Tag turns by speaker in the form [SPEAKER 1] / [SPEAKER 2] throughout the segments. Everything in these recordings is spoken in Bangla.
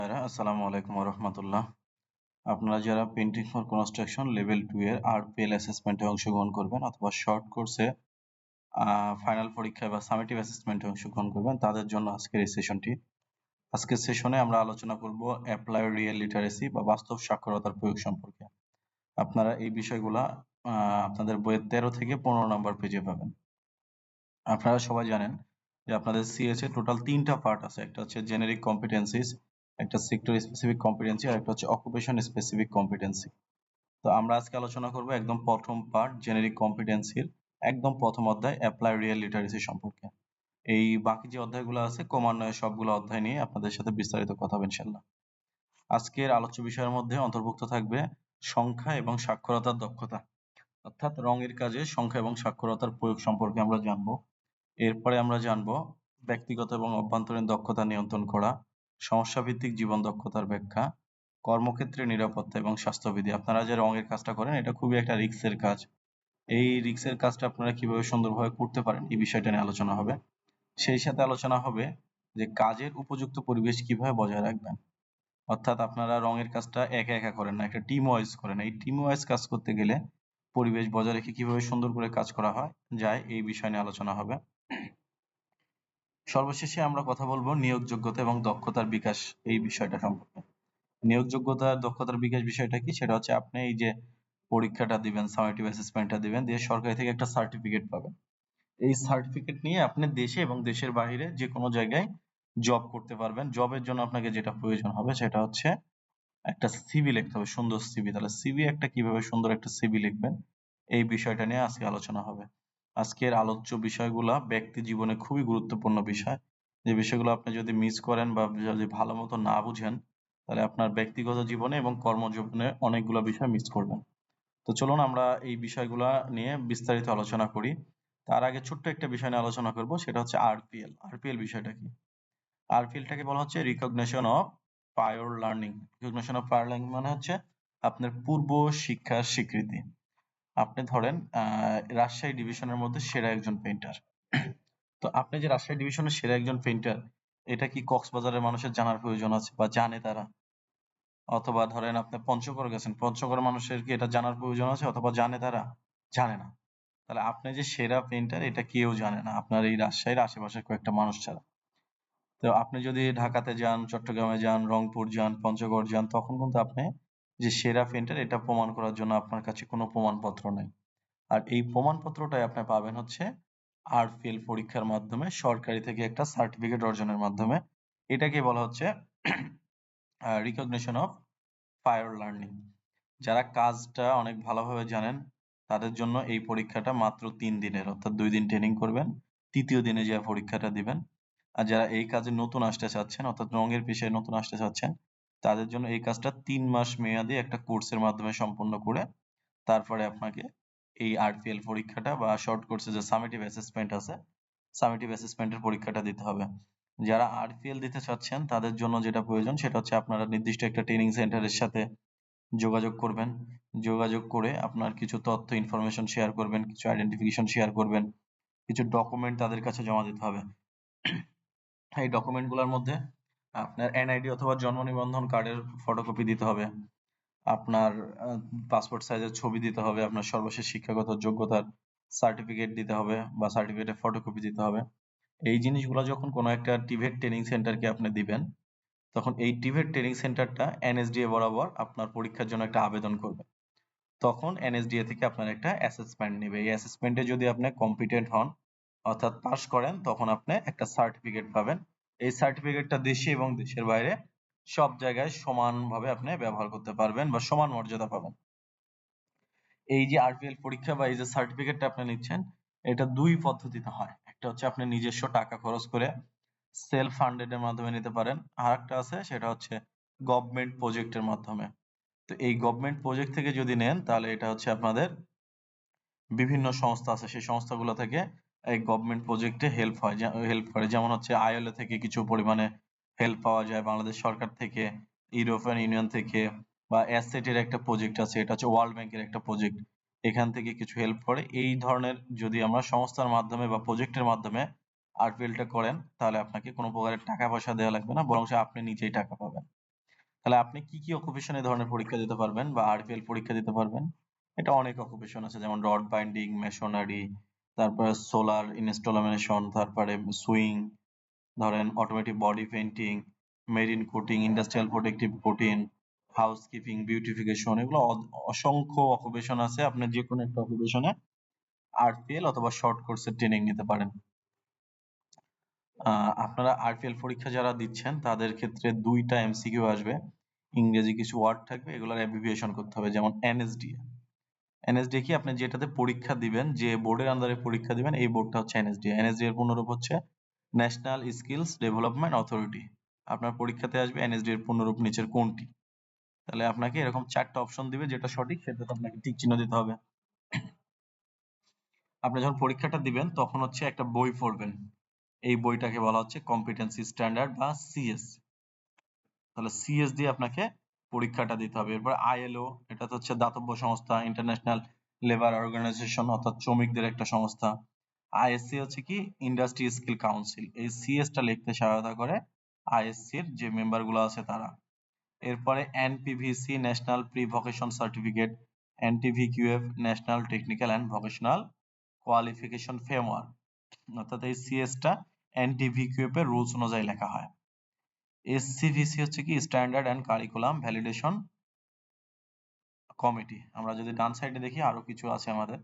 [SPEAKER 1] আসসালামু আলাইকুম রহমতুল্লাহ। আপনারা যারা পেন্টিং ফর কনস্ট্রাকশন লেভেল 2 এর আরপিএল অ্যাসেসমেন্টে অংশগ্রহণ করবেন অথবা শর্ট কোর্সে ফাইনাল পরীক্ষায় বা সামেটিভ অ্যাসেসমেন্টে অংশগ্রহণ করবেন তাদের জন্য আজকের এই সেশনটি। আজকের সেশনে আমরা আলোচনা করব অ্যাপ্লাই রিয়েল লিটারেসি বা বাস্তব সাক্ষরতার প্রয়োগ সম্পর্কে। আপনারা এই বিষয়গুলা আপনাদের বইয়ের 13 থেকে 15 নম্বর পেজে পাবেন। আপনারা সবাই জানেন যে আপনাদের সিএস এ টোটাল 3টা পার্ট আছে। একটা হচ্ছে জেনেরিক কম্পিটেন্সিস, একটা সেক্টর স্পেসিফিক কম্পিটেন্সি আর একটা হচ্ছে অকুপেশন স্পেসিফিক কম্পিটেন্সি। তো আমরা আজকে আলোচনা করব একদম প্রথম পার্ট জেনেরিক কম্পিটেন্সির একদম প্রথম অধ্যায় অ্যাপ্লাই রিয়েল লিটারেসি সম্পর্কে। এই বাকি যে অধ্যায়গুলো আছে ক্রমান্বয়ে সবগুলো অধ্যায় নিয়ে আপনাদের সাথে বিস্তারিত কথা হবে ইনশাআল্লাহ। আজকের আলোচ্য বিষয়ের মধ্যে অন্তর্ভুক্ত থাকবে সংখ্যা এবং সাক্ষরতার দক্ষতা, অর্থাৎ রঙের কাজে সংখ্যা এবং সাক্ষরতার প্রয়োগ সম্পর্কে আমরা জানবো। এরপরে আমরা জানবো ব্যক্তিগত এবং অভ্যন্তরীণ দক্ষতা নিয়ন্ত্রণ করা, সমস্যাভিত্তিক জীবন দক্ষতার ব্যাখ্যা, কর্মক্ষেত্রে নিরাপত্তা এবং স্বাস্থ্যবিধি। আপনারা যে রঙের কাজটা করেন এটা খুবই একটা রিস্কের কাজ। এই রিস্কের কাজটা আপনারা কিভাবে সুন্দরভাবে করতে পারেন এই বিষয়টা নিয়ে আলোচনা হবে। সেই সাথে আলোচনা হবে যে কাজের উপযুক্ত পরিবেশ কিভাবে বজায় রাখবেন। অর্থাৎ আপনারা রঙের কাজটা একা একা করেন না, একটা টিম ওয়াইজ করেন। এই টিম ওয়াইজ কাজ করতে গেলে পরিবেশ বজায় রেখে কিভাবে সুন্দর করে কাজ করা যায় এই বিষয় নিয়ে আলোচনা হবে। সর্বশেষে আমরা কথা বলবো নিয়োগযোগ্যতা এবং দক্ষতার বিকাশ এই বিষয়টা সম্পর্কে। নিয়োগযোগ্যতা দক্ষতার বিকাশ বিষয়টা কি, সেটা হচ্ছে আপনি এই যে পরীক্ষাটা দিবেন, সামেটিভ অ্যাসেসমেন্টটা দিবেন, দিয়ে সরকারি থেকে একটা সার্টিফিকেট পাবেন। এই সার্টিফিকেট নিয়ে আপনি দেশে এবং দেশের বাইরে যে কোনো জায়গায় জব করতে পারবেন। জবের জন্য আপনাকে যেটা প্রয়োজন হবে সেটা হচ্ছে একটা সিভি লিখতে হবে, সুন্দর সিভি। তাহলে সিভি একটা কিভাবে সুন্দর একটা সিভি লিখবেন এই বিষয়টা নিয়ে আজকে আলোচনা হবে। আজকের আলোচ্য বিষয়গুলা ব্যক্তি জীবনে খুবই গুরুত্বপূর্ণ বিষয়। যে বিষয়গুলো আপনি যদি মিস করেন বা যদি ভালো মতো না বুঝেন তাহলে আপনার ব্যক্তিগত জীবনে এবং কর্মজীবনে অনেকগুলো বিষয় মিস করবেন। তো চলুন আমরা এই বিষয়গুলা নিয়ে বিস্তারিত আলোচনা করি। তার আগে ছোট্ট একটা বিষয় নিয়ে আলোচনা করব, সেটা হচ্ছে আরপিএল। আরপিএল বিষয়টা কি? আরপিএলটাকে বলা হচ্ছে recognition of prior learning. Recognition of prior learning মানে হচ্ছে আপনার পূর্ব শিক্ষার স্বীকৃতি। আপনি ধরেন রাজশাহী ডিভিশনের মধ্যে সেরা একজন পেইন্টার। তো আপনি যে রাজশাহী ডিভিশনের সেরা একজন পেইন্টার, এটা কি কক্সবাজারের মানুষের জানার প্রয়োজন আছে বা জানে তারা? অথবা ধরেন আপনি পঞ্চগড় গেছেন, পঞ্চগড়ের মানুষের কি এটা জানার প্রয়োজন আছে অথবা জানে তারা? জানে না। তাহলে আপনি যে সেরা পেইন্টার এটা কেউ জানে না আপনার এই রাজশাহীর আশেপাশের কয়েকটা মানুষ ছাড়া। তো আপনি যদি ঢাকাতে যান, চট্টগ্রামে যান, রংপুর যান, পঞ্চগড় যান, তখন কিন্তু আপনি যে সেরা পেইন্টার এটা প্রমাণ করার জন্য আপনার কাছে কোনো প্রমাণপত্র নেই। আর এই প্রমাণপত্রটাই আপনি পাবেন হচ্ছে আরপিএল পরীক্ষার মাধ্যমে, সরকারি থেকে একটা সার্টিফিকেট অর্জনের মাধ্যমে। এটাকে বলা হচ্ছে রিকগনিশন অফ প্রায়র লার্নিং। যারা কাজটা অনেক ভালোভাবে জানেন তাদের জন্য এই পরীক্ষাটা মাত্র 3 দিনের, অর্থাৎ 2 দিন ট্রেনিং করবেন, তৃতীয় দিনে যে পরীক্ষাটা দিবেন। আর যারা এই কাজে নতুন আসতে চাচ্ছেন অর্থাৎ রঙের পেশায় নতুন আসতে চাচ্ছেন তাদের জন্য এই কাজটা 3 মাস মেয়াদী একটা কোর্সের মাধ্যমে সম্পন্ন করে তারপরে আপনাকে এই আরপিএল পরীক্ষাটা বা শর্ট কোর্সে যে সামেটিভ অ্যাসেসমেন্ট আছে সামেটিভ অ্যাসেসমেন্টের পরীক্ষাটা দিতে হবে। যারা আরপিএল দিতে চাচ্ছেন তাদের জন্য যেটা প্রয়োজন সেটা হচ্ছে আপনারা নির্দিষ্ট একটা ট্রেনিং সেন্টারের সাথে যোগাযোগ করবেন। যোগাযোগ করে আপনার কিছু তথ্য ইনফরমেশন শেয়ার করবেন, কিছু আইডেন্টিফিকেশন শেয়ার করবেন, কিছু ডকুমেন্ট তাদের কাছে জমা দিতে হবে। এই ডকুমেন্ট গুলোর মধ্যে আপনার এনআইডি অথবা জন্ম নিবন্ধন কার্ডের ফটোকপি দিতে হবে, আপনার পাসপোর্ট সাইজের ছবি দিতে হবে, আপনার সর্বশেষ শিক্ষাগত যোগ্যতার সার্টিফিকেট দিতে হবে বা সার্টিফিকেটের ফটোকপি দিতে হবে। এই জিনিসগুলো যখন কোনো একটা টিভেট ট্রেনিং সেন্টারকে আপনি দিবেন তখন এই টিভেট ট্রেনিং সেন্টারটা এনএসডিএ বরাবর আপনার পরীক্ষার জন্য একটা আবেদন করবে। তখন এনএসডিএ থেকে আপনার একটা অ্যাসেসমেন্ট নেবে। এই অ্যাসেসমেন্টে যদি আপনি কম্পিটেন্ট হন অর্থাৎ পাস করেন তখন আপনি একটা সার্টিফিকেট পাবেন। এই সার্টিফিকেটটা দেশে এবং দেশের বাইরে সব জায়গায় সমানভাবে আপনি ব্যবহার করতে পারবেন বা সমান মর্যাদা পাবেন। এই যে আরপিএল পরীক্ষা বা এই যে সার্টিফিকেটটা আপনি নিচ্ছেন এটা 2 পদ্ধতিতে হয়। একটা হচ্ছে আপনি নিজস্ব টাকা খরচ করে সেলফ ফান্ডেড এর মাধ্যমে নিতে পারেন, আর একটা আছে সেটা হচ্ছে গভর্নমেন্ট প্রজেক্টের মাধ্যমে। তো এই গভর্নমেন্ট প্রজেক্ট থেকে যদি নেন তাহলে এটা হচ্ছে আপনাদের বিভিন্ন সংস্থা আছে, সেই সংস্থাগুলো থেকে এই গভর্নমেন্ট প্রজেক্টে হেল্প করে। যেমন হচ্ছে আইএলও থেকে কিছু পরিমাণে হেল্প পাওয়া যায়, বাংলাদেশ সরকার থেকে, ইউরোপিয়ান ইউনিয়ন থেকে, বা অ্যাসেট এর একটা প্রজেক্ট আছে, এটা হচ্ছে ওয়ার্ল্ড ব্যাংকের একটা প্রজেক্ট, এখান থেকে কিছু হেল্প করে। এই ধরনের যদি আমরা সংস্থার মাধ্যমে বা প্রজেক্টের মাধ্যমে আরপিএলটা করেন তাহলে আপনাকে কোনো প্রকারের টাকা পয়সা দেওয়া লাগবে না, বরং আপনি নিজেই টাকা পাবেন। তাহলে আপনি কি কি অকুপেশন এই ধরনের পরীক্ষা দিতে পারবেন বা আরপিএল পরীক্ষা দিতে পারবেন? এটা অনেক অকুপেশন আছে, যেমন রড বাইন্ডিং, মেশনারি, তারপরে সোলার ইনস্টলেশন, তারপরে সুইং, ধরেন automatic body painting, marine coating, industrial protective coating, housekeeping, beautification, এগুলো অসংখ্য অকুপেশন আছে। আপনি যে কোনো একটা অকুপেশনে আরপিএল অথবা শর্ট কোর্সের ট্রেনিং নিতে পারেন। আপনারা আরপিএল পরীক্ষা যারা দিচ্ছেন তাদের ক্ষেত্রে 2টা এমসিকিউ আসবে, ইংরেজি কিছু ওয়ার্ড থাকবে, এগুলোর অ্যাব্রিভিয়েশন করতে হবে। যেমন এনএসডিএ। এনএসডিএ কি? আপনি যেটাতে পরীক্ষা দিবেন, যে বোর্ডের আন্ডারে পরীক্ষা দিবেন, এই বোর্ডটা হচ্ছে এনএসডিএ। এনএসডিএ এর পূর্ণরূপ হচ্ছে ন্যাশনাল স্কিলস ডেভেলপমেন্ট অথরিটি। আপনার পরীক্ষাতে আসবে এনএসডি এর পূর্ণরূপ নিচের কোনটি। তাহলে আপনাকে এরকম 4টা অপশন দিবে, যেটা সঠিক সেটাতে আপনাকে টিক চিহ্ন দিতে হবে। আপনি যখন পরীক্ষাটা দিবেন তখন হচ্ছে একটা বই পড়বেন, এই বইটাকে বলা হচ্ছে কম্পিটেন্সি স্ট্যান্ডার্ড বা সিএস। তাহলে সিএস দিয়ে আপনাকে পরীক্ষাটা দিতে হবে। এরপর আইএলও, এটা তো হচ্ছে দাতব্য সংস্থা, ইন্টারন্যাশনাল লেবার অর্গানাইজেশন, অর্থাৎ শ্রমিকদের একটা সংস্থা। আইএসসি হচ্ছে কি? Industry skill council. এই সিএসটা লিখতে সহায়তা করে আইএসসির যে মেম্বার গুলো আছে তারা। এরপরে NPVC, national pre vocation certificate, NTVQF, national technical and vocational qualification framework. অর্থাৎ এই সিএসটা এনটিভিকিউএফ এর রুলস অনুযায়ী লেখা হয়। এসসিভিসি হচ্ছে কি? Standard and curriculum validation committee. আমরা যদি ডান সাইডে দেখি আরো কিছু আছে আমাদের,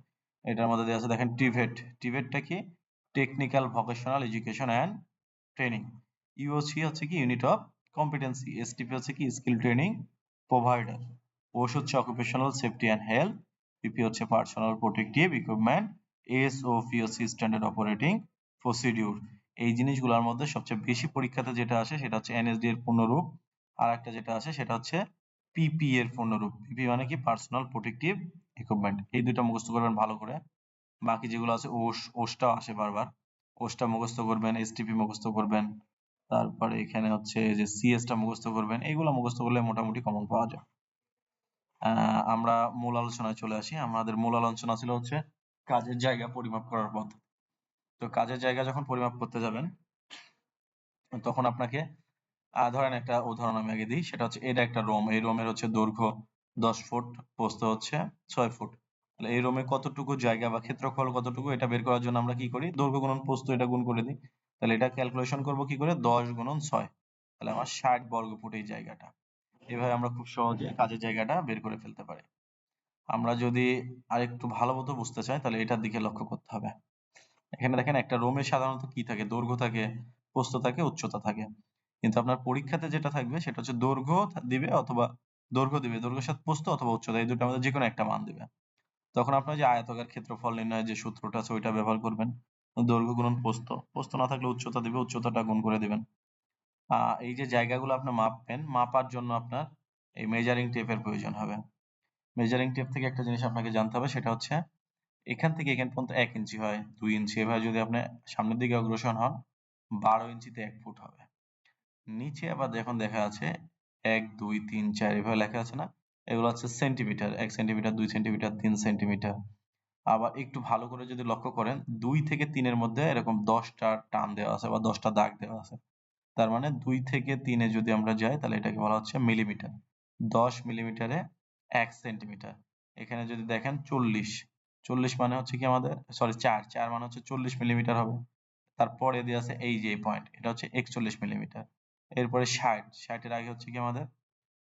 [SPEAKER 1] এটার মধ্যে দেওয়া আছে দেখেন টিভেট। টিভেটটা কি? Technical vocational education and training. UOC হচ্ছে কি? Unit of competency. এসটিপি হচ্ছে কি? Skill training provider. ওস হচ্ছে occupational safety and health. PP হচ্ছে পার্সোনাল প্রোটেক্টিভ ইকুইপমেন্ট। এসওপি হচ্ছে স্ট্যান্ডার্ড অপারেটিং প্রসিডিউর। এই জিনিসগুলোর মধ্যে সবচেয়ে বেশি পরীক্ষাতে যেটা আসে সেটা হচ্ছে এনএসডি এর পূর্ণরূপ, আর একটা যেটা আসে সেটা হচ্ছে পিপি এর পূর্ণরূপ। পিপি মানে কি? Personal protective equipment. এই দুটো মুখস্থ করবেন ভালো করে। বাকি যেগুলো আছে ওসটাও আসে বারবার, ওসটা মুখস্থ করবেন, এসটিপি মুখস্থ করবেন, তারপরে এখানে হচ্ছে যে সিএসটা মুখস্থ করবেন। এইগুলো মুখস্থ করলে মোটামুটি কমন পাওয়া যায়। আমরা মূল আলোচনায় চলে আসি। আমাদের মূল আলোচনা ছিল হচ্ছে কাজের জায়গা পরিমাপ করার পদ্ধতি। তো কাজের জায়গা যখন পরিমাপ করতে যাবেন তখন আপনাকে ধরেন একটা উদাহরণ আমি আগে দিই, সেটা হচ্ছে এটা একটা রোম। এই রোমের হচ্ছে দৈর্ঘ্য 10 ফুট, প্রস্থ হচ্ছে 6 ফুট। তাহলে এই রোমে কতটুকু জায়গা বা ক্ষেত্রফল কতটুকু, এটা বের করার জন্য আমরা কি করি? দৈর্ঘ্য গুণন প্রস্থ, এটা গুণ করে দিই। তাহলে এটা ক্যালকুলেশন করব কি করে? 10 গুণন 6, তাহলে আমার 60 বর্গ ফুট এই জায়গাটা। এভাবে আমরা খুব সহজে কাজের জায়গাটা বের করে ফেলতে পারি। আমরা যদি আরেকটু ভালো মতো বুঝতে চাই তাহলে এটার দিকে লক্ষ্য করতে হবে। এখানে দেখেন একটা রোমে সাধারণত কি থাকে? দৈর্ঘ্য থাকে, প্রস্থ থাকে, উচ্চতা থাকে। কিন্তু আপনার পরীক্ষাতে যেটা থাকবে সেটা হচ্ছে দৈর্ঘ্য দিবে অথবা দৈর্ঘ্য দিবে, দৈর্ঘ্যের সাথে প্রস্থ অথবা উচ্চতা, এই দুটোর মধ্যে যে কোনো একটা মান দিবে। তখন আপনার যে আয়তাকার ক্ষেত্রফল নির্ণয়ের যে সূত্রটা আছে ওইটা ব্যবহার করবেন। দৈর্ঘ্য গুণন প্রস্থ, প্রস্থ না থাকলে উচ্চতা দিবে, উচ্চতাটা গুণ করে দিবেন। এই যে জায়গাগুলো আপনি মাপবেন, মাপার জন্য আপনার এই মেজারিং টেপের প্রয়োজন হবে। মেজারিং টেপ থেকে একটা জিনিস আপনাকে জানতে হবে, সেটা হচ্ছে এখান থেকে এখান পর্যন্ত 1 ইঞ্চি হয়, 2 ইঞ্চি। এভাবে যদি আপনি সামনের দিকে অগ্রসর হন 12 ইঞ্চিতে 1 ফুট হবে। নিচে আবার যখন দেখা আছে 1, 2, 3, 4 এভাবে লেখা আছে না? এগুলো হচ্ছে সেন্টিমিটার। 1 centimetre, 2 centimetre, 3 centimetre. আবার একটু ভালো করে যদি লক্ষ্য করেন 2 থেকে 3 এর মধ্যে এরকম 10টা টান দেওয়া আছে বা 10টা দাগ দেওয়া আছে। তার মানে 2 থেকে 3 এ যদি আমরা যাই তাহলে এটাকে বলা হচ্ছে মিলিমিটার। 10 মিলিমিটারে 1 সেন্টিমিটার। এখানে যদি দেখেন 40, 40 মানে হচ্ছে কি আমাদের, সরি 4 মানে হচ্ছে 40 মিলিমিটার হবে। তারপরে দেওয়া আছে এই যে এই পয়েন্ট, এটা হচ্ছে 41 মিলিমিটার। এরপরে 60, 60 এর আগে হচ্ছে কি আমাদের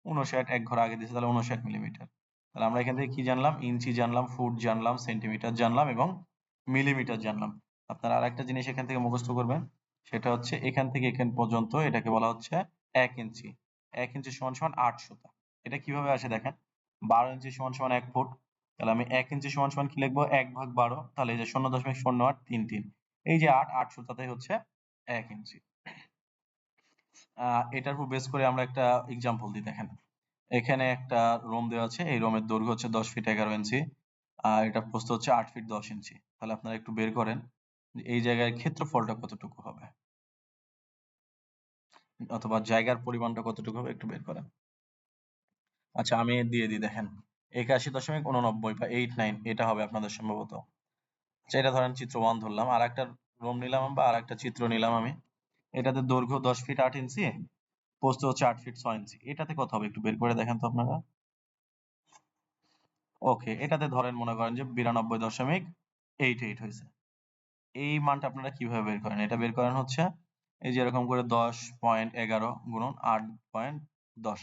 [SPEAKER 1] 59, এক ঘর আগে দিয়েছে, তাহলে 59 মিলিমিটার। তাহলে আমরা এখান থেকে কি জানলাম? ইঞ্চি জানলাম, ফুট জানলাম, সেন্টিমিটার জানলাম এবং মিলিমিটার জানলাম। আপনারা আরেকটা জিনিস এখান থেকে মুখস্থ করবেন, সেটা হচ্ছে এখান থেকে এখান পর্যন্ত এটাকে বলা হচ্ছে 1 ইঞ্চি। 1 ইঞ্চি সমান সমান 8 সুতা। এটা কিভাবে আসে দেখেন, 12 ইঞ্চি সমান সমান 1 ফুট। তাহলে আমি 1 ইঞ্চি সমান সমান কি লিখবো? 1/12। তাহলে এই যে 0.0833, এই যে 8 সুতাতেই হচ্ছে 1 ইঞ্চি। এটার উপর বেস করে আমরা একটা এক্সাম্পল দিই। দেখেন এখানে একটা রোম দেওয়া আছে, এই রোমের দৈর্ঘ্য হচ্ছে 10 ফিট 11 ইঞ্চি, আর এটা প্রস্থ হচ্ছে 8 ফিট 10 ইঞ্চি। তাহলে আপনারা একটু বের করেন যে এই জায়গায় ক্ষেত্রফলটা কতটুকু হবে অথবা জায়গার পরিমাণটা কতটুকু হবে, একটু বের করেন। আচ্ছা আমি দিয়ে দিই, দেখেন 81.89 বা 89 এটা হবে আপনাদের সম্ভবত। আচ্ছা এটা ধরেন চিত্র 1 ধরলাম, আর একটা রোম নিলাম বা আর একটা চিত্র নিলাম আমি। এটাতে দৈর্ঘ্য 10 ফিট 8 ইঞ্চি, প্রস্থ হচ্ছে 8 ফিট 6 ইঞ্চি। এটাতে কত হবে একটু বের করে দেখেন তো আপনারা। ওকে, এটাতে ধরেন মনে করেন যে 92.88 হয়েছে। এই মানটা আপনারা কিভাবে বের করেন? এটা বের করেন হচ্ছে এই যে এরকম করে 10.11 গুণন 8.10,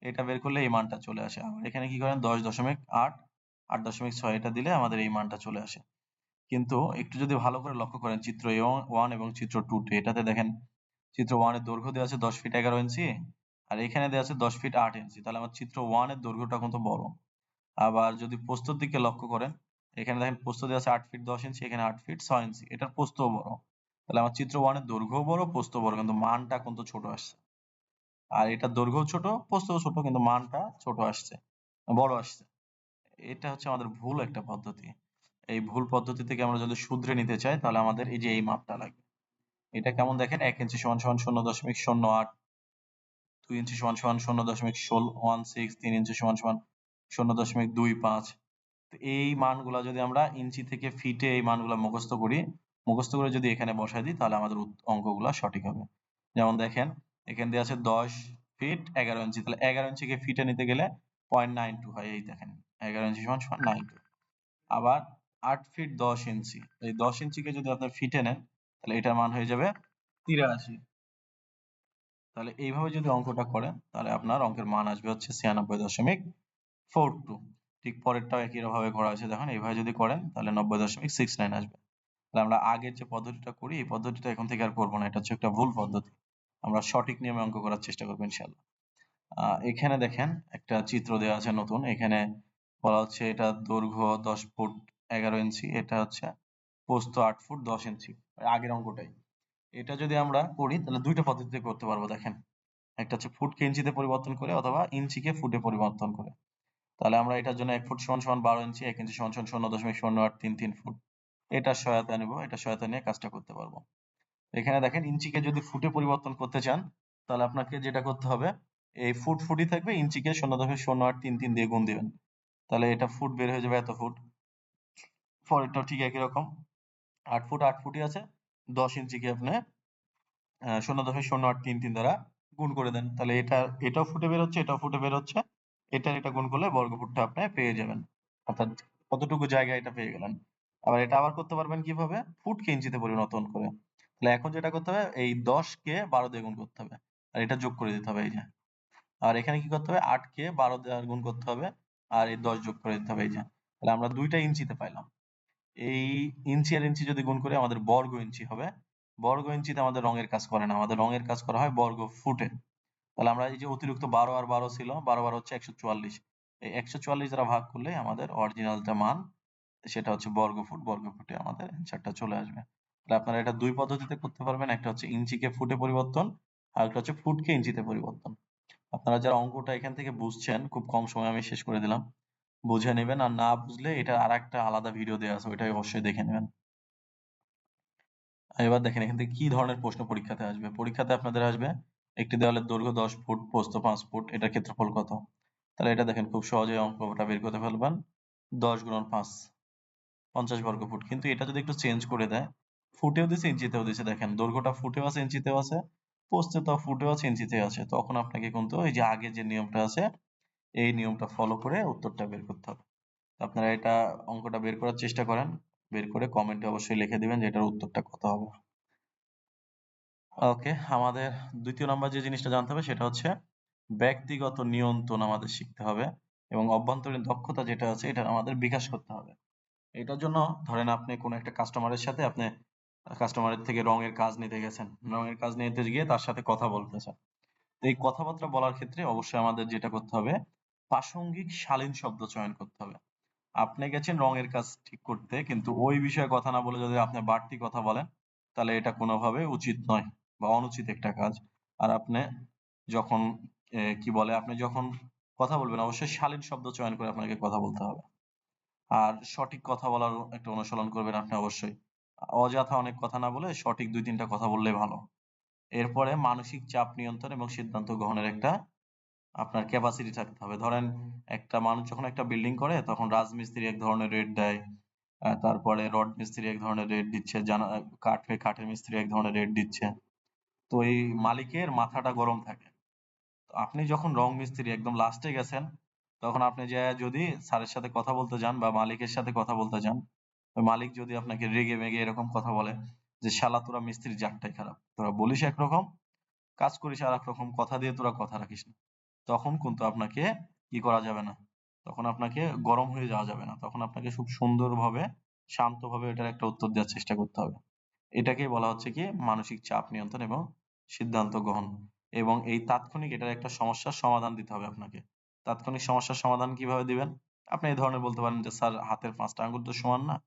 [SPEAKER 1] এটা বের করলে এই মানটা চলে আসে। আবার এখানে কি করেন 10.8 8.6 এটা দিলে আমাদের এই মানটা চলে আসে। কিন্তু একটু যদি ভালো করে লক্ষ্য করেন চিত্র A1 এবং চিত্র 2 এটাতে দেখেন চিত্র 1 এর দৈর্ঘ্য দেওয়া আছে 10 ফিট 11 ইঞ্চি আর এখানে দেওয়া আছে 10 ফিট 8 ইঞ্চি। তাহলে আমার চিত্র 1 এর দৈর্ঘ্যটা কিন্তু বড়। আবার যদি প্রস্থর দিকে লক্ষ্য করেন, এখানে দেখেন প্রস্থ দেওয়া আছে 8 ফিট 10 ইঞ্চি, এখানে 8 ফিট 6 ইঞ্চি, এটার প্রস্থও বড়। তাহলে আমার চিত্র 1 এর দৈর্ঘ্যও বড়, প্রস্থ বড়, কিন্তু মানটা কিন্তু ছোট আসছে। আর এটার দৈর্ঘ্যও ছোট, প্রস্থও ছোট, কিন্তু মানটা ছোট আসছে, বড় আসছে। এটা হচ্ছে আমাদের ভুল একটা পদ্ধতি। এই ভুল পদ্ধতি থেকে আমরা যদি শুধরে নিতে চাই তাহলে আমাদের এই যে এই মাপটা লাগবে। এটা কেমন দেখেন, 1 ইঞ্চি সমান সমান 0.08, 2 ইঞ্চি সমান সমান 0.16, 3 ইঞ্চি সমান সমান 0.25। তো এই মানগুলা যদি আমরা ইঞ্চি থেকে ফিটে এই মানগুলা মুখস্থ করি, মুখস্থ করে যদি এখানে বসাই দিই তাহলে আমাদের অঙ্কগুলা সঠিক হবে। যেমন দেখেন এখানে দেওয়া আছে 10 ফিট 11 ইঞ্চি, তাহলে 11 ইঞ্চিকে ফিটে নিতে গেলে 0.92 হয়। এই দেখেন 11 ইঞ্চি সমান সমান 92। আবার 8 ফিট 10 ইঞ্চি, এই 10 ইঞ্চিকে যদি আপনি ফিটে নেন তাহলে এটার মান হয়ে যাবে 83। তাহলে এইভাবে যদি অঙ্কটা করেন তাহলে আপনার অঙ্কের মান আসবে হচ্ছে 96.42। ঠিক পরেরটাও একই ভাবে করা আছে, দেখুন এইভাবে যদি করেন তাহলে 90.69 আসবে। তাহলে আমরা আগের যে পদ্ধতিটা করি এই পদ্ধতিটা এখন থেকে আর করবো না, এটা হচ্ছে একটা ভুল পদ্ধতি। আমরা সঠিক নিয়মে অঙ্ক করার চেষ্টা করবো ইনশাআল্লাহ। এখানে দেখেন একটা চিত্র দেওয়া আছে নতুন, এখানে বলা হচ্ছে এটা দৈর্ঘ্য 10 ফুট 11 ইঞ্চি, এটা হচ্ছে প্রস্থ 8 ফুট 10 ইঞ্চি, আগের অঙ্কটাই। এটা যদি আমরা করি তাহলে দুইটা পদ্ধতিতে করতে পারবো। দেখেন একটা হচ্ছে ফুটকে ইঞ্চিতে পরিবর্তন করে অথবা ইঞ্চিকে ফুটে পরিবর্তন করে। তাহলে আমরা এটার জন্য 1 ফুট সমান সমান 12 ইঞ্চি, 1 ইঞ্চি সমান সমান 0.0833 ফুট, এটার সহায়তা নেব, এটা সহায়তা নিয়ে কাজটা করতে পারবো। এখানে দেখেন ইঞ্চিকে যদি ফুটে পরিবর্তন করতে চান তাহলে আপনাকে যেটা করতে হবে, এই ফুট ফুটই থাকবে, ইঞ্চিকে 0.0833 দিয়ে গুণ দিবেন, তাহলে এটা ফুট বের হয়ে যাবে এত ফুট। পরেরটাও ঠিক একই রকম, 8 ফুট 8 ফুটই আছে, 10 ইঞ্চিকে আপনি 0.0833 দ্বারা গুণ করে দেন, তাহলে এটাও ফুটে বের হচ্ছে, এটাও ফুটে বের হচ্ছে, এটা গুণ করলে বর্গফুটটা আপনি পেয়ে যাবেন, অর্থাৎ কতটুকু জায়গা এটা পেয়ে গেলেন। আবার এটা আবার করতে পারবেন কিভাবে, ফুটকে ইঞ্চিতে পরিবর্তন করে। তাহলে এখন যেটা করতে হবে, এই 10 কে 12 দিয়ে গুণ করতে হবে আর এটা যোগ করে দিতে হবে, এই যে। আর এখানে কি করতে হবে, 8 কে 12 দিয়ে গুণ করতে হবে আর এই 10 যোগ করে দিতে হবে, এই যে। তাহলে আমরা দুইটা ইঞ্চিতে পাইলাম। এই ইঞ্চি আর ইঞ্চি যদি গুণ করি আমাদের বর্গ ইঞ্চি হবে। বর্গ ইঞ্চিতে আমাদের রঙের কাজ করে না, আমাদের রঙের কাজ করা হয় বর্গ ফুটে। তাহলে আমরা এই যে অতিরিক্ত 12 আর 12 ছিল, 12 12 হচ্ছে 144, এই 144 দ্বারা ভাগ করলে আমাদের অরিজিনালটা মান, সেটা হচ্ছে বর্গ ফুট, বর্গ ফুটে আমাদের অ্যান্সারটা চলে আসবে। তাহলে আপনারা এটা দুই পদ্ধতিতে করতে পারবেন, একটা হচ্ছে ইঞ্চিকে ফুটে পরিবর্তন আর একটা হচ্ছে ফুটকে ইঞ্চিতে পরিবর্তন। আপনারা যারা অঙ্কটা এখান থেকে বুঝছেন, খুব কম সময়ে আমি শেষ করে দিলাম, বুঝে নেবেন, আর না বুঝলে এটা আর একটা আলাদা ভিডিও দেওয়া আছে, ওইটা অবশ্যই দেখে নেবেন। এবার দেখেন এখান থেকে কি ধরনের প্রশ্ন পরীক্ষাতে আসবে। পরীক্ষাতে আপনাদের আসবে একটি দেওয়ালের দৈর্ঘ্য 10 ফুট, প্রস্থ 5 ফুট, এটার ক্ষেত্রফল কত? তাহলে এটা দেখেন খুব সহজেই অঙ্কটা বের করতে ফেলবেন। 10 গুণন 5, 50 বর্গ ফুট। কিন্তু এটা যদি একটু চেঞ্জ করে দেয়, ফুটেও দিছে ইঞ্চিতেও দিছে, দেখেন দৈর্ঘ্যটা ফুটেও আছে ইঞ্চিতেও আছে, প্রস্থটা ফুটেও আছে ইঞ্চিতেও আছে, তখন আপনাকে কিন্তু এই যে আগে যে নিয়মটা আছে এই নিয়মটা ফলো করে উত্তরটা বের করতে হবে। আপনারা এটা অঙ্কটা বের করার চেষ্টা করেন, বের করে কমেন্টে অবশ্যই লিখে দিবেন যে এটার উত্তরটা কত হবে। ওকে, আমাদের দ্বিতীয় নাম্বার যে জিনিসটা জানতে হবে সেটা হচ্ছে ব্যক্তিগত নিয়ন্ত্রণ আমাদের শিখতে হবে এবং অভ্যন্তরীণ দক্ষতা যেটা আছে এটা আমাদের বিকাশ করতে হবে। এটার জন্য ধরেন আপনি কোনো একটা কাস্টমারের সাথে আপনি কাস্টমারের থেকে রঙের কাজ নিতে গেছেন, রঙের কাজ নিতে গিয়ে তার সাথে কথা বলতেছেন। তো এই কথাবার্তা বলার ক্ষেত্রে অবশ্যই আমাদের যেটা করতে হবে, প্রাসঙ্গিক শালীন শব্দ চয়ন করতে হবে। আপনি গেছেন রঙের কাজ ঠিক করতে, কিন্তু ওই বিষয়ে কথা না বলে যদি আপনি বাড়তি কথা বলেন তাহলে এটা কোনোভাবে উচিত নয় বা অনুচিত একটা কাজ। আর আপনি যখন কি বলে, আপনি যখন কথা বলবেন অবশ্যই শালীন শব্দ চয়ন করে আপনাকে কথা বলতে হবে। আর সঠিক কথা বলার একটা অনুশীলন করবেন আপনি অবশ্যই। অযথা অনেক কথা না বলে সঠিক 2-3টা কথা বললেই ভালো। এরপরে মানসিক চাপ নিয়ন্ত্রণ এবং সিদ্ধান্ত গ্রহণের একটা আপনার ক্যাপাসিটি থাকতে হবে। ধরেন একটা মানুষ যখন একটা বিল্ডিং করে তখন রাজমিস্ত্রি এক ধরনের রেট দেয়, তারপরে রড মিস্ত্রি এক ধরনের রেট দিচ্ছে, কাঠের মিস্ত্রি এক ধরনের রেট দিচ্ছে। তো এই মালিকের মাথাটা গরম থাকে। আপনি যখন রং মিস্ত্রি একদম লাস্টে গেছেন, তখন আপনি যেয়ে যদি স্যারের সাথে কথা বলতে যান বা মালিকের সাথে কথা বলতে যান, ওই মালিক যদি আপনাকে রেগে মেগে এরকম কথা বলে যে, "শালা তোরা মিস্ত্রির জাতটাই খারাপ। তোরা বলিস একরকম, কাজ করিস আরেক রকম, কথা দিয়ে তোরা কথা রাখিস না।" তখন কিন্তু আপনাকে কি করা যাবে না? তখন আপনাকে গরম হয়ে যাওয়া যাবে না। তখন আপনাকে খুব সুন্দরভাবে, শান্তভাবে এটার একটা উত্তর দেওয়ার চেষ্টা করতে হবে। এটাকেই বলা হচ্ছে কি মানসিক চাপ নিয়ন্ত্রণ এবং সিদ্ধান্ত গ্রহণ। এবং এই তাৎক্ষণিক এটার একটা সমস্যার সমাধান দিতে হবে আপনাকে। তাৎক্ষণিক সমস্যার সমাধান কিভাবে দিবেন? আপনি এই ধরনের বলতে পারেন যে, "স্যার হাতের ৫ টা আঙ্গুল তো সমান না।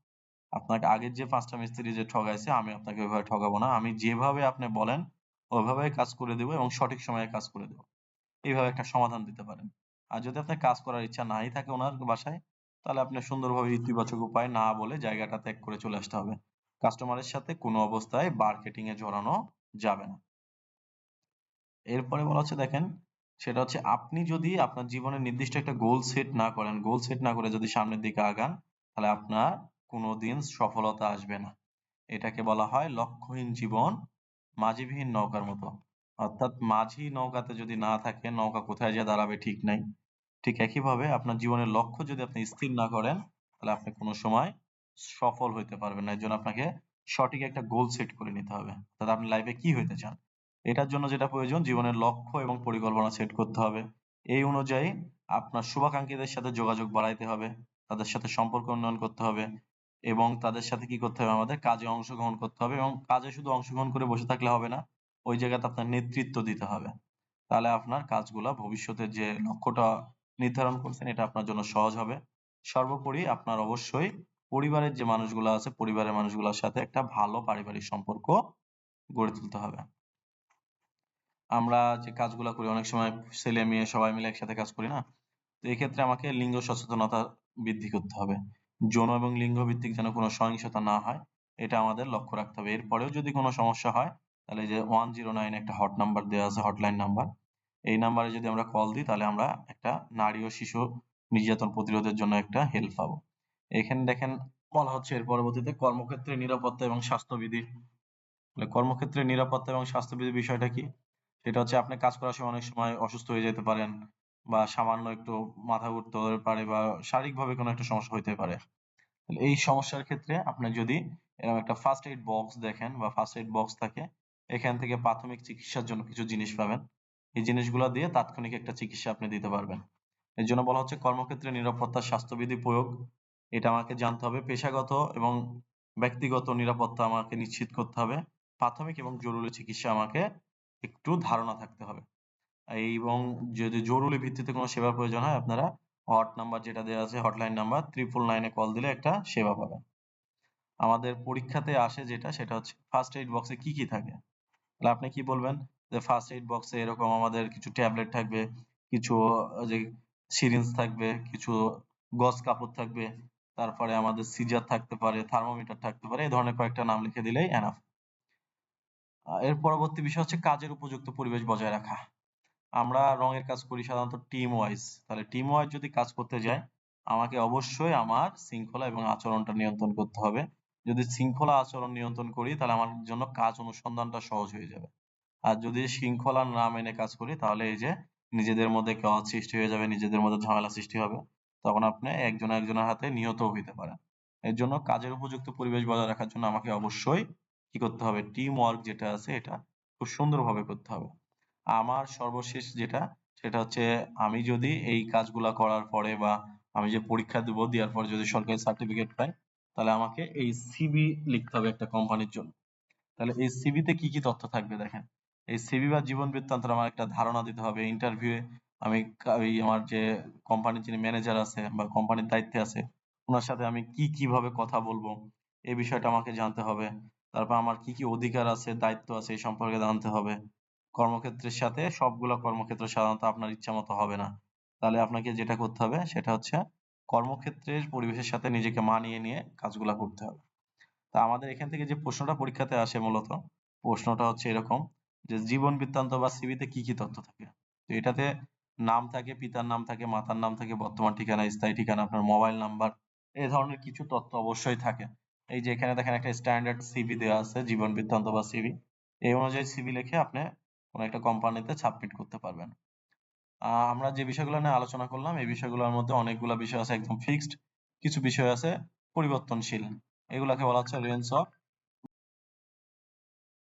[SPEAKER 1] আপনাকে আগের যে ৫ টা মিস্ত্রি যে ঠগাইছে আমি আপনাকে ওইভাবে ঠগাবো না। আমি যেভাবে আপনি বলেন ওইভাবেই কাজ করে দেব এবং সঠিক সময়ে কাজ করে দেব।" এইভাবে একটা সমাধান দিতে পারেন। আর যদি আপনার কাজ করার ইচ্ছা নাই থাকে উনার বাসায়, তাহলে আপনি সুন্দরভাবে ইতিবাচক উপায়ে না বলে জায়গাটা ত্যাগ করে চলে আসতে হবে। কাস্টমারের সাথে কোনো অবস্থায় বার্গেটিং এ জড়ানো যাবে না। এরপরে বলা হচ্ছে দেখেন, সেটা হচ্ছে আপনি যদি আপনার জীবনে নির্দিষ্ট একটা গোল সেট না করেন, গোল সেট না করে যদি সামনের দিকে আগান, তাহলে আপনার কোনোদিন সফলতা আসবে না। এটাকে বলা হয় লক্ষ্যহীন জীবন মাঝিবিহীন নৌকার মতো। অর্থাৎ মাঝি নৌকাতে যদি না থাকে, নৌকা কোথায় যেয়ে দাঁড়াবে ঠিক নাই। ঠিক একইভাবে আপনার জীবনের লক্ষ্য যদি আপনি স্থির না করেন, তাহলে আপনি কোনো সময় সফল হইতে পারবেন না। এর জন্য আপনাকে সঠিক একটা গোল সেট করে নিতে হবে। অর্থাৎ আপনি লাইফে কি হইতে চান? এটার জন্য যেটা প্রয়োজন জীবনের লক্ষ্য এবং পরিকল্পনা সেট করতে হবে। এই অনুযায়ী আপনার শুভাকাঙ্ক্ষীদের সাথে যোগাযোগ বাড়াইতে হবে। তাদের সাথে সম্পর্ক উন্নয়ন করতে হবে এবং তাদের সাথে কি করতে হবে আমাদের? কাজে অংশগ্রহণ করতে হবে এবং কাজে শুধু অংশগ্রহণ করে বসে থাকলে হবে না। ওই জায়গাতে আপনার নেতৃত্ব দিতে হবে। তাহলে আপনার কাজগুলা ভবিষ্যতের যে লক্ষ্যটা নির্ধারণ করছেন এটা আপনার জন্য সহজ হবে। সর্বোপরি আপনার অবশ্যই পরিবারের যে মানুষগুলা আছে, পরিবারের মানুষগুলার সাথে একটা ভালো পারিবারিক সম্পর্ক গড়ে তুলতে হবে। আমরা যে কাজগুলা করি অনেক সময় ছেলে মেয়ে সবাই মিলে একসাথে কাজ করি না? তো এক্ষেত্রে আমাকে লিঙ্গ সচেতনতা বৃদ্ধি করতে হবে। যৌন এবং লিঙ্গ ভিত্তিক যেন কোনো সহিংসতা না হয়, এটা আমাদের লক্ষ্য রাখতে হবে। এরপরেও যদি কোনো সমস্যা হয়, তাহলে এই যে 109 একটা হট নাম্বার দেওয়া আছে, হটলাইন নাম্বার। এই নাম্বারে যদি আমরা কল দিই, তাহলে আমরা একটা নারী ও শিশু নির্যাতন প্রতিরোধের জন্য একটা হেল্প পাবো। এখানে দেখেন বলা হচ্ছে এর পরবর্তীতে কর্মক্ষেত্রে নিরাপত্তা এবং স্বাস্থ্যবিধি। কর্মক্ষেত্রে নিরাপত্তা এবং স্বাস্থ্যবিধির বিষয়টা কি? সেটা হচ্ছে আপনি কাজ করার সময় অনেক সময় অসুস্থ হয়ে যেতে পারেন বা সামান্য একটু মাথা ঘুরতে পারে বা শারীরিকভাবে কোনো একটা সমস্যা হইতে পারে। তাহলে এই সমস্যার ক্ষেত্রে আপনি যদি এরকম একটা ফার্স্ট এইড বক্স দেখেন বা ফার্স্ট এইড বক্স থাকে, এখান থেকে প্রাথমিক চিকিৎসার জন্য কিছু জিনিস পাবেন। এই জিনিসগুলো দিয়ে তাৎক্ষণিক একটা চিকিৎসা আপনি দিতে পারবেন। এর জন্য বলা হচ্ছে কর্মক্ষেত্রে নিরাপত্তা স্বাস্থ্যবিধি প্রয়োগ। এটা আমাকে জানতে হবে। পেশাগত এবং ব্যক্তিগত নিরাপত্তা আমাকে নিশ্চিত করতে হবে। প্রাথমিক এবং জরুরি চিকিৎসা আমাকে একটু ধারণা থাকতে হবে। এবং যদি জরুরি ভিত্তিতে কোনো সেবার প্রয়োজন হয় আপনারা হট নাম্বার যেটা দেওয়া আছে হটলাইন নাম্বার 999 এ কল দিলে একটা সেবা পাবেন। আমাদের পরীক্ষাতে আসে যেটা সেটা হচ্ছে ফার্স্ট এইড বক্সে কি, কি থাকে? তাহলে আপনি কি বলবেন? যে ফার্স্ট এইড বক্সে এরকম আমাদের কিছু ট্যাবলেট থাকবে, কিছু যে সিরিঞ্জ থাকবে, কিছু গজ কাপড় থাকবে, তারপরে আমাদের সিজার থাকতে পারে, থার্মোমিটার থাকতে পারে। এই ধরনের কয়েকটা নাম লিখে দিলেই এনাফ। এর পরবর্তী বিষয় হচ্ছে কাজের উপযুক্ত পরিবেশ বজায় রাখা। আমরা রঙের কাজ করি সাধারণত টিম ওয়াইজ। তাহলে টিম ওয়াইজ যদি কাজ করতে যাই, আমাকে অবশ্যই আমার শৃঙ্খলা এবং আচরণটা নিয়ন্ত্রণ করতে হবে। যদি শৃঙ্খলা আচরণ নিয়ন্ত্রণ করি তাহলে আমার জন্য কাজ অনুসন্ধানটা সহজ হয়ে যাবে। আর যদি শৃঙ্খলা না মেনে কাজ করি তাহলে এই যে নিজেদের মধ্যে chaos সৃষ্টি হয়ে যাবে, নিজেদের মধ্যে ঝামেলা সৃষ্টি হবে। তখন আপনি একজন আরেকজনের হাতে নিহতও হইতে পারেন। এর জন্য কাজের উপযুক্ত পরিবেশ বজায় রাখার জন্য আমাকে অবশ্যই কি করতে হবে? টিম ওয়ার্ক যেটা আছে এটা খুব সুন্দরভাবে করতে হবে। আমার সর্বশেষ যেটা সেটা হচ্ছে আমি যদি এই কাজগুলা করার পরে বা আমি যে পরীক্ষা দিব, দেওয়ার পরে যদি সরকারি সার্টিফিকেট পাই, তাহলে আমাকে এই সিভি লিখতে হবে একটা কোম্পানির জন্য। তাহলে এই সিভিতে কি, কি তথ্য থাকবে দেখেন। এই সিভি বা জীবন বৃত্তান্তের আমার একটা ধারণা দিতে হবে। ইন্টারভিউয়ে আমি ওই আমার যে কোম্পানির যিনি ম্যানেজার আছে বা কোম্পানির দায়িত্বে আছে, উনার সাথে আমি কিভাবে কথা বলবো, এই বিষয়টা আমাকে জানতে হবে। তারপর আমার কি, কি অধিকার আছে, দায়িত্ব আছে এই সম্পর্কে জানতে হবে। কর্মক্ষেত্রের সাথে সবগুলা কর্মক্ষেত্র সাধারণত আপনার ইচ্ছামত হবে না। তাহলে আপনাকে যেটা করতে হবে সেটা হচ্ছে কর্মক্ষেত্রের পরিবেশের সাথে নিজেকে মানিয়ে নিয়ে কাজগুলা করতে হবে। তা আমাদের এখান থেকে যে প্রশ্নটা পরীক্ষাতে আসে মূলত, প্রশ্নটা হচ্ছে এরকম যে জীবন বৃত্তান্ত বা সিভিতে কি, কি তথ্য থাকে? তো এটাতে নাম থাকে, পিতার নাম থাকে, মাতার নাম থাকে, বর্তমান ঠিকানা, স্থায়ী ঠিকানা, আপনার মোবাইল নাম্বার, এই ধরনের কিছু তথ্য অবশ্যই থাকে। এই যে এখানে দেখেন একটা স্ট্যান্ডার্ড সিভি দেওয়া আছে, জীবন বৃত্তান্ত বা সিভি। এই অনুযায়ী সিভি লিখে আপনি কোন একটা কোম্পানিতে সাবমিট করতে পারবেন। আমরা যে বিষয়গুলো নিয়ে আলোচনা করলাম এই বিষয়গুলোর মধ্যে অনেকগুলা বিষয় আছে একদম ফিক্সড, কিছু বিষয় আছে পরিবর্তনশীল। এগুলাকে বলা হচ্ছে রেঞ্জ অফ